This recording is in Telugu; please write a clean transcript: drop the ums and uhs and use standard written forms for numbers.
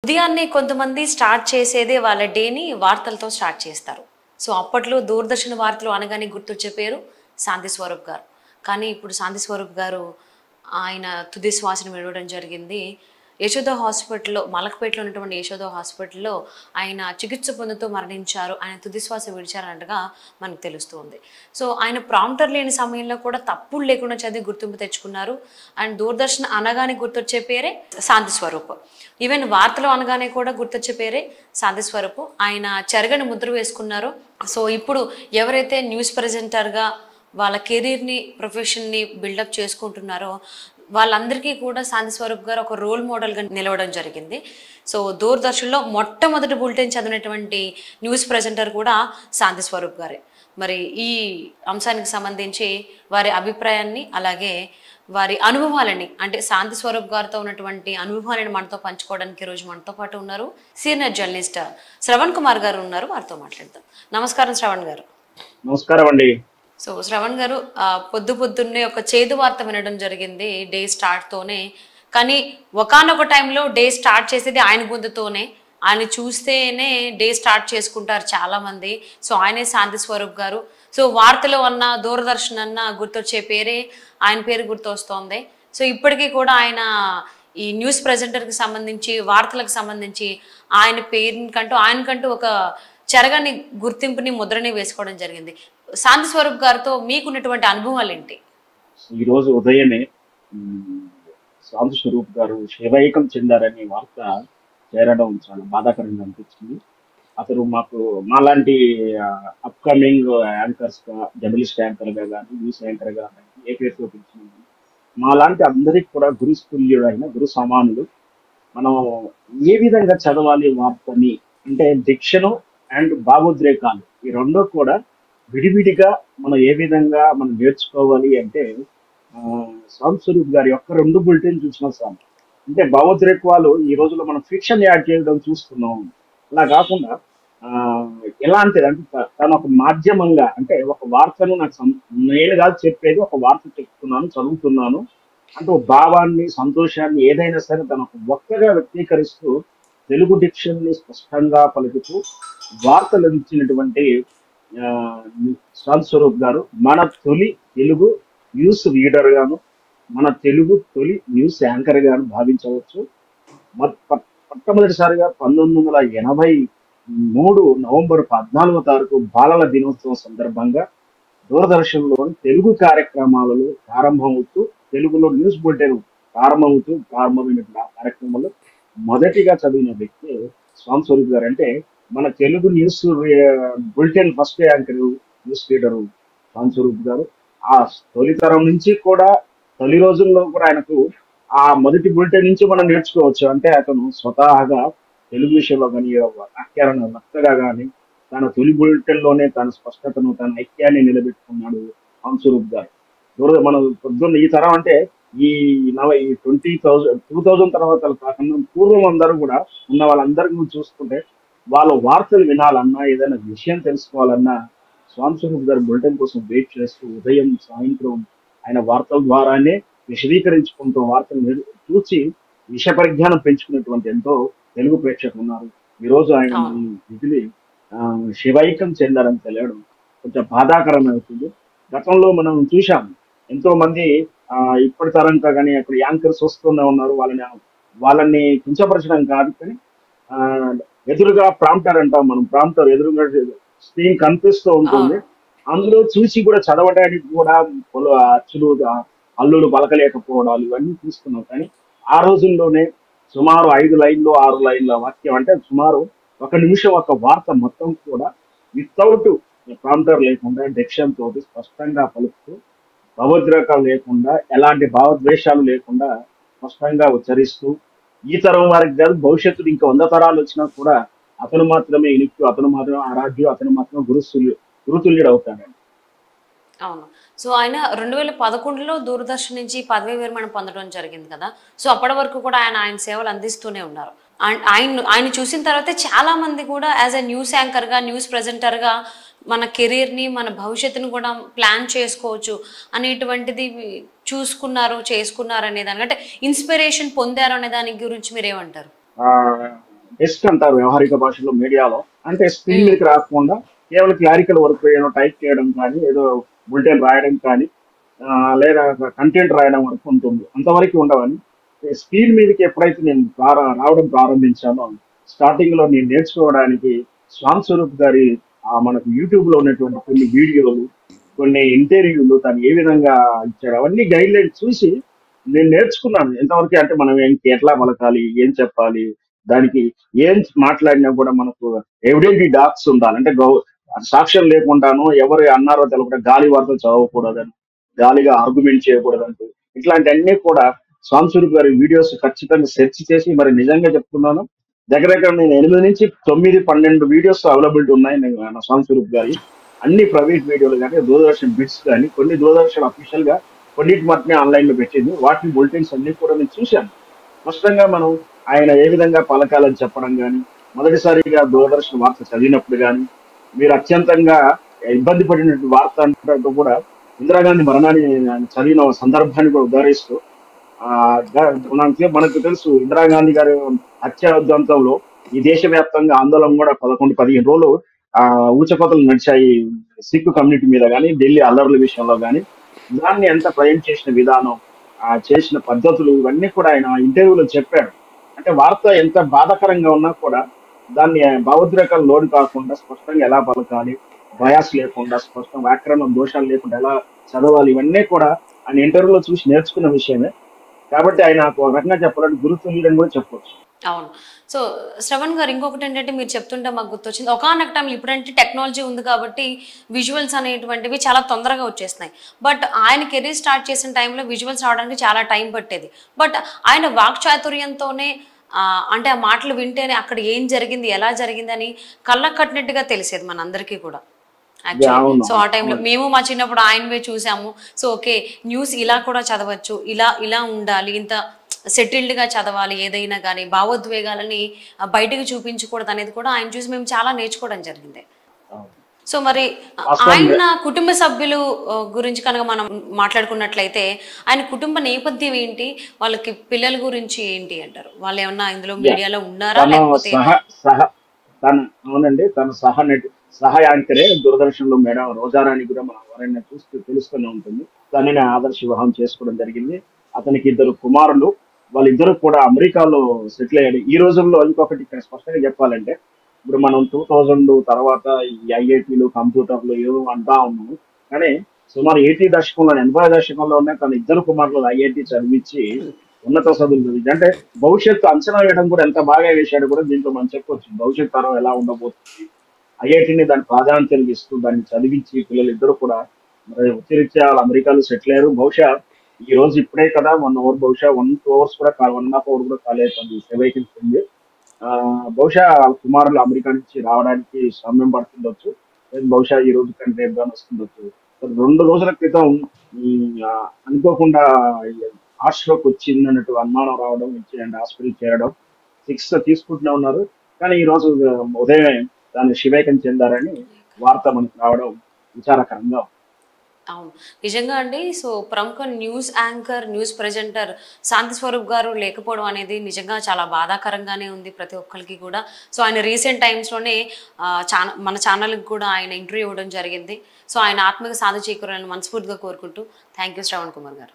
ఉదయాన్నే కొంతమంది స్టార్ట్ చేసేదే వాళ్ళ డేని వార్తలతో స్టార్ట్ చేస్తారు. సో అప్పట్లో దూరదర్శన్ వార్తలు అనగానే గుర్తొచ్చే పేరు శాంతి స్వరూప్ గారు. కానీ ఇప్పుడు శాంతి స్వరూప్ గారు ఆయన తుది శ్వాసను విడవడం జరిగింది. యశోద హాస్పిటల్లో, మలక్పేటలో ఉన్నటువంటి యశోద హాస్పిటల్లో ఆయన చికిత్స పొందుతూ మరణించారు. ఆయన తుది శ్వాస విడిచారన్నట్టుగా మనకు తెలుస్తుంది. సో ఆయన ప్రాంప్టర్ లేని సమయంలో కూడా తప్పులు లేకుండా చదివి గుర్తింపు తెచ్చుకున్నారు. అండ్ దూరదర్శన్ అనగానే గుర్తొచ్చే పేరే శాంతి స్వరూప్. ఈవెన్ వార్తలు అనగానే కూడా గుర్తొచ్చే పేరే శాంతి స్వరూప్. ఆయన చెరగని ముద్ర వేసుకున్నారు. సో ఇప్పుడు ఎవరైతే న్యూస్ ప్రెజెంటర్గా వాళ్ళ కెరీర్ని, ప్రొఫెషన్ని బిల్డప్ చేసుకుంటున్నారో వాళ్ళందరికీ కూడా శాంతి స్వరూప్ గారు ఒక రోల్ మోడల్గా నిలవడం జరిగింది. సో దూరదర్శన్లో మొట్టమొదటి బులెటిన్ చదివినటువంటి న్యూస్ ప్రెజెంటర్ కూడా శాంతి స్వరూప్ గారే. మరి ఈ అంశానికి సంబంధించి వారి అభిప్రాయాన్ని, అలాగే వారి అనుభవాలని, అంటే శాంతి స్వరూప్ గారితో ఉన్నటువంటి అనుభవాలను మనతో పంచుకోవడానికి ఈరోజు మనతో పాటు ఉన్నారు సీనియర్ జర్నలిస్ట్ శ్రవణ్ కుమార్ గారు ఉన్నారు. వారితో మాట్లాడదాం. నమస్కారం శ్రవణ్ గారు. నమస్కారం అండి. సో శ్రవణ్ గారు, పొద్దున్నే ఒక చేదు వార్త వినడం జరిగింది డే స్టార్ట్తోనే. కానీ ఒకానొక టైంలో డే స్టార్ట్ చేసేది ఆయన గొంతుతోనే. ఆయన చూస్తేనే డే స్టార్ట్ చేసుకుంటారు చాలామంది. సో ఆయనే శాంతి స్వరూప్ గారు. సో వార్తలు అన్నా, దూరదర్శన్ అన్నా గుర్తొచ్చే పేరే ఆయన పేరు గుర్తొస్తోంది. సో ఇప్పటికీ కూడా ఆయన ఈ న్యూస్ ప్రెజెంటర్కి సంబంధించి, వార్తలకు సంబంధించి ఆయనకంటూ ఒక చెరగని గుర్తింపుని, ముద్రని వేసుకోవడం జరిగింది. శాంతి స్వరూప్ గారితో మీకున్నటువంటి అనుభవాలు ఏంటి? ఈరోజు ఉదయమే శాంతి స్వరూప్ గారు శైవైకం చెందారనే వార్త చేరడం చాలా బాధాకరంగా అనిపించింది. అతను మాలాంటి అప్కమింగ్ యాంకర్స్ గా, జర్నలిస్ట్ యాంకర్ గా కానీ, న్యూస్ యాంకర్ గా కానీ ఏ పేరుతో పిలిచిన మాలాంటి అందరికి కూడా గురుస్తుల్యుడైన, గురు సమానులు. మనం ఏ విధంగా చదవాలి వార్తని అంటే డిక్షను అండ్ భావోద్రేకాలు ఈ రెండో కూడా విడివిడిగా మనం ఏ విధంగా మనం నేర్చుకోవాలి అంటే శాంతి స్వరూప్ గారి యొక్క 2 బులెటిన్ చూసిన సార్. అంటే భావోద్రేకాలు ఈ రోజుల్లో మనం ఫిక్షన్ యాడ్ చేయడం చూస్తున్నాం. అలా కాకుండా ఎలాంటిది అంటే తను ఒక మాధ్యమంగా, అంటే ఒక వార్తను నేను కాదు చెప్పేది, ఒక వార్త చెప్తున్నాను, చదువుతున్నాను అంటే ఒక భావాన్ని, సంతోషాన్ని ఏదైనా సరే తను ఒక వక్తగా వ్యక్తీకరిస్తూ తెలుగు డిక్షన్ ని స్పష్టంగా పలుకుతూ వార్తలు ఇచ్చినటువంటి శాంతి స్వరూప్ గారు మన తొలి తెలుగు న్యూస్ రీడర్ గాను, మన తెలుగు తొలి న్యూస్ యాంకర్ గాను భావించవచ్చు. మొట్టమొదటిసారిగా 1983 నవంబర్ 14వ తారీఖు బాలల దినోత్సవం సందర్భంగా దూరదర్శన్లోని తెలుగు కార్యక్రమాలలో ప్రారంభమవుతూ, తెలుగులో న్యూస్ బులెటిన్ ప్రారంభమైనటువంటి ఆ కార్యక్రమంలో మొదటిగా చదివిన వ్యక్తి శాంతి స్వరూప్ గారు. అంటే మన Telugu news bulletin first anchor, news reader Shanti Swaroop గారు. ఆ తొలితరం నుంచి కూడా, తొలి రోజుల్లో కూడా ఆయనకు ఆ మొదటి బులెటిన్ నుంచి మనం నేర్చుకోవచ్చు. అంటే అతను స్వతహాగా తెలుగు విషయంలో కానీ, వ్యాఖ్యాన వక్తగా కానీ తన తొలి బులెటిన్ లోనే తన స్పష్టతను, తన ఐక్యాన్ని నిలబెట్టుకున్నాడు శాంతి స్వరూప్ గారు. మనం పొద్దున్న ఈ తరం అంటే ఈ 2000 తర్వాత కాకుండా పూర్వం అందరూ కూడా ఉన్న వాళ్ళందరికీ చూసుకుంటే వాళ్ళ వార్తలు వినాలన్నా, ఏదైనా విషయం తెలుసుకోవాలన్నా శాంతి స్వరూప్ గారి బులెటిన్ కోసం వెయిట్ చేస్తూ ఉదయం, సాయంత్రం ఆయన వార్తల ద్వారానే విశదీకరించుకుంటూ వార్తలు చూసి విష పరిజ్ఞానం పెంచుకున్నటువంటి ఎంతో తెలుగు ప్రేక్షకులు ఉన్నారు. ఈరోజు ఆయన విధిని శివైకం చెందారని తెలియడం కొంచెం బాధాకరమవుతుంది. గతంలో మనం చూసాం ఎంతో మంది ఇప్పటి తరంగా కానీ అక్కడ యాంకర్స్ వస్తూనే ఉన్నారు. వాళ్ళని కించపరచడం కాదు, కానీ ఎదురుగా ప్రాంప్టర్ అంటాం మనం, ప్రాంప్టర్ ఎదురుగా స్క్రీన్ కనిపిస్తూ ఉంటుంది. అందులో చూసి కూడా చదవడానికి కూడా అచ్చులు, హల్లులు పలకలేకపోవడాలు ఇవన్నీ చూస్తున్నాం. కానీ ఆ రోజుల్లోనే సుమారు 5 లైన్లు 6 లైన్ల వాక్యం, అంటే సుమారు 1 నిమిషం ఒక వార్త మొత్తం కూడా వితౌట్ ప్రాంప్టర్ లేకుండా డిక్షన్ తోటి స్పష్టంగా పలుకుతూ, భావోద్రేకాలు లేకుండా, ఎలాంటి భావద్వేషాలు లేకుండా స్పష్టంగా ఉచ్చరిస్తూ, ఈ తరం వారికి కాదు భవిష్యత్తులో ఇంకా 100 తరాలు వచ్చినా కూడా అతను మాత్రమే ఇనుక్కు, అతను మాత్రమే ఆరాధ్యు, అతను మాత్రమే గురుతుల్యుడు అవుతాడండి. అవును. సో ఆయన 2011లో దూరదర్శన్ నుంచి పదవి విరమణ పొందడం జరిగింది కదా. సో అప్పటి వరకు కూడా ఆయన సేవలు అందిస్తూనే ఉన్నారు. ఆయన చూసిన తర్వాత చాలా మంది కూడా యాజ్ ఎ న్యూస్ యాంకర్గా, న్యూస్ ప్రెజెంటర్గా మన కెరీర్ని, మన భవిష్యత్తుని కూడా ప్లాన్ చేసుకోవచ్చు అనేటువంటిది చేసుకున్నారు అనే దానికంటే ఇన్స్పిరేషన్ పొందారు అనే దాని గురించి మీరు ఏమంటారు? డెస్క్ అంటారు వ్యవహారిక భాషలో మీడియాలో. అంటే స్క్రీన్ ఉమ్, మీదకి రాకుండా కేవలం క్లారికల్ వర్క్ ఏదో టైప్ చేయడం కానీ, ఏదో బులెటిన్ రాయడం కానీ, లేదా కంటెంట్ రాయడం వరకు ఉంటుంది. అంతవరకు ఉండవని స్క్రీన్ మీదకి ఎప్పుడైతే నేను రావడం ప్రారంభించానో, స్టార్టింగ్ లో నేను నేర్చుకోవడానికి శ్యామ్ స్వరూప్ గారి మనకు యూట్యూబ్ లో ఉన్నటువంటి కొన్ని వీడియోలు, కొన్ని ఇంటర్వ్యూలు తను ఏ విధంగా ఇచ్చాడు అవన్నీ గైడ్ లైన్స్ చూసి నేను నేర్చుకున్నాను. ఎంతవరకు అంటే మనం ఎట్లా పలకాలి, ఏం చెప్పాలి, దానికి ఏం మాట్లాడినా కూడా మనకు ఎవిడెంట్ డాక్స్ ఉండాలి. అంటే సాక్ష్యం లేకుండాను ఎవరు అన్నారో తెలకుండా గాలి వార్తలు చదవకూడదని, గాలిగా ఆర్గ్యుమెంట్ చేయకూడదంటూ ఇట్లాంటివన్నీ కూడా స్వామి గారి వీడియోస్ ఖచ్చితంగా సెర్చ్ చేసి మరి నిజంగా చెప్తున్నాను. దగ్గర దగ్గర నేను 8 నుంచి 9 12 వీడియోస్ అవైలబిలిటీ ఉన్నాయి నా స్వామి స్వరూప్ గారి. అన్ని ప్రైవేట్ వీడియోలు కానీ, దూరదర్శన్ బిట్స్ కానీ, కొన్ని దూరదర్శన్ అఫీషియల్ గా కొన్నిటి మాత్రమే ఆన్లైన్ లో పెట్టింది. వాటిని బులెటిన్స్ అన్ని కూడా నేను చూశాను. స్పష్టంగా మనం ఆయన ఏ విధంగా పలకాలని చెప్పడం కానీ, మొదటిసారిగా దూరదర్శన్ వార్త చదివినప్పుడు కానీ, మీరు అత్యంతంగా ఇబ్బంది పడినటువంటి వార్త అంటే కూడా ఇందిరాగాంధీ మరణాన్ని ఆయన చదివిన సందర్భాన్ని కూడా ఉదాహరిస్తూ మనకు తెలుసు ఇందిరాగాంధీ గారి హత్య ఉదంతంలో ఈ దేశవ్యాప్తంగా ఆందోళన కూడా 11-15 రోజులు ఆ ఊచకోతలు నడిచాయి సిక్ కమ్యూనిటీ మీద కానీ, ఢిల్లీ అల్లర్ల విషయంలో కానీ. దాన్ని ఎంత ప్రజెంట్ చేసిన విధానం, చేసిన పద్ధతులు ఇవన్నీ కూడా ఆయన ఇంటర్వ్యూలో చెప్పాడు. అంటే వార్త ఎంత బాధాకరంగా ఉన్నా కూడా దాన్ని భావోద్రేకాలు లోటు కాకుండా స్పష్టంగా ఎలా పలకాలి, బయాస్ లేకుండా, స్పష్టం వ్యాకరణ దోషాలు లేకుండా ఎలా చదవాలి, ఇవన్నీ కూడా ఆయన ఇంటర్వ్యూలో చూసి నేర్చుకున్న విషయమే. కాబట్టి ఆయన ఒక రకంగా చెప్పాలంటే గురుతుల్యుడని కూడా చెప్పవచ్చు. అవును. సో శ్రవణ్ గారు, ఇంకొకటి ఏంటంటే మీరు చెప్తుంటే మాకు గుర్తొచ్చింది, ఒకానొక టైంలో ఇప్పుడంటే టెక్నాలజీ ఉంది కాబట్టి విజువల్స్ అనేటువంటివి చాలా తొందరగా వచ్చేస్తున్నాయి. బట్ ఆయన కెరీర్ స్టార్ట్ చేసిన టైంలో విజువల్స్ రావడానికి చాలా టైం పట్టేది. బట్ ఆయన వాక్చాతుర్యంతోనే అంటే ఆ మాటలు వింటేనే అక్కడ ఏం జరిగింది, ఎలా జరిగింది అని కళ్ళకు కట్టినట్టుగా తెలిసేది మనందరికీ కూడా యాక్చువల్లీ. అవును, సో ఆ టైంలో అవును. మేము మా చిన్నప్పుడు ఆయనవే చూసాము. సో ఓకే, న్యూస్ ఇలా కూడా చదవచ్చు, ఇలా ఇలా ఉండాలి, ఇంత సెటిల్డ్గా చదవాలి, ఏదైనా కానీ భావోద్వేగాలని బయటకు చూపించకూడదు అనేది కూడా ఆయన చూసి మేము చాలా నేర్చుకోవడం జరిగింది. అవును. సో మరి వాస్తవంగా ఆయన కుటుంబ సభ్యులు గురించి కనుక మనం మాట్లాడుకున్నట్లయితే ఆయన కుటుంబ నేపథ్యం ఏంటి, వాళ్ళకి పిల్లల గురించి ఏంటి అంటారు? వాళ్ళు ఏమన్నా ఇందులో యా. మీడియాలో ఉన్నారా తను లేకపోతే? సహ సహ తన అవునండి, తన సహ యాంకరే దూరదర్శన్ లో మేడం రోజారాణి కూడా మనం ఎవరైనా చూస్తూ తెలుస్తూనే ఉంటుంది. తనని ఆదర్శ వివాహం చేసుకోవడం జరిగింది. అతనికి 2 కుమారులు. వాళ్ళిద్దరూ కూడా అమెరికాలో సెటిల్ అయ్యాడు. ఈ రోజుల్లో ఇంకొకటి ఇక్కడ స్పష్టంగా చెప్పాలంటే, ఇప్పుడు మనం 2000 తర్వాత ఈ ఐఐటీలు, కంప్యూటర్లు ఏవో అంటా ఉన్నాము. కానీ సుమారు 80 దశకంలోనే తన 2 కుమారులు ఐఐటి చదివించి ఉన్నత చదువులు చదివించి అంటే భవిష్యత్తు అంచనా వేయడం కూడా ఎంత బాగా వేశాడు కూడా దీంట్లో మనం చెప్పొచ్చు. భవిష్యత్ తరం ఎలా ఉండబోతుంది, ఐఐటిని దాని ప్రాధాన్యతలు ఇస్తూ దాన్ని చదివించి పిల్లలు ఇద్దరు కూడా మరి వృత్తిరీత్యా వాళ్ళు అమెరికాలో సెటిల్ అయ్యారు. బహుశా ఈ రోజు ఇప్పుడే కదా 1 అవర్, బహుశా 1-2 అవర్స్ కూడా 1.5 అవర్ కూడా కాలేదు సేవైకింది. ఆ బహుశా వాళ్ళ కుమారులు అమెరికా నుంచి రావడానికి సమయం పడుతుండొచ్చు. లేదు బహుశా ఈ రోజు కంటే రేపు కానీ వస్తుండొచ్చు. 2 రోజుల క్రితం అనుకోకుండా హార్ట్ స్ట్రోక్ వచ్చింది అన్నట్టు అనుమానం రావడం, అండ్ హాస్పిటల్ చేరడం, చికిత్స తీసుకుంటూనే ఉన్నారు. కానీ ఈ రోజు ఉదయమే దాన్ని శివైకం చెందారని వార్త మనకు రావడం విచారకరంగా ఉంది. అవును, నిజంగా అండి. సో ప్రముఖ న్యూస్ యాంకర్, న్యూస్ ప్రెజెంటర్ శాంతి స్వరూప్ గారు లేకపోవడం అనేది నిజంగా చాలా బాధాకరంగానే ఉంది ప్రతి ఒక్కరికి కూడా. సో ఆయన రీసెంట్ టైమ్స్లోనే మన ఛానల్కి కూడా ఆయన ఇంటర్వ్యూ ఇవ్వడం జరిగింది. సో ఆయన ఆత్మకి సాధి చేకూరాలని మనస్ఫూర్తిగా కోరుకుంటూ థ్యాంక్ యూ శ్రవణ్ కుమార్ గారు.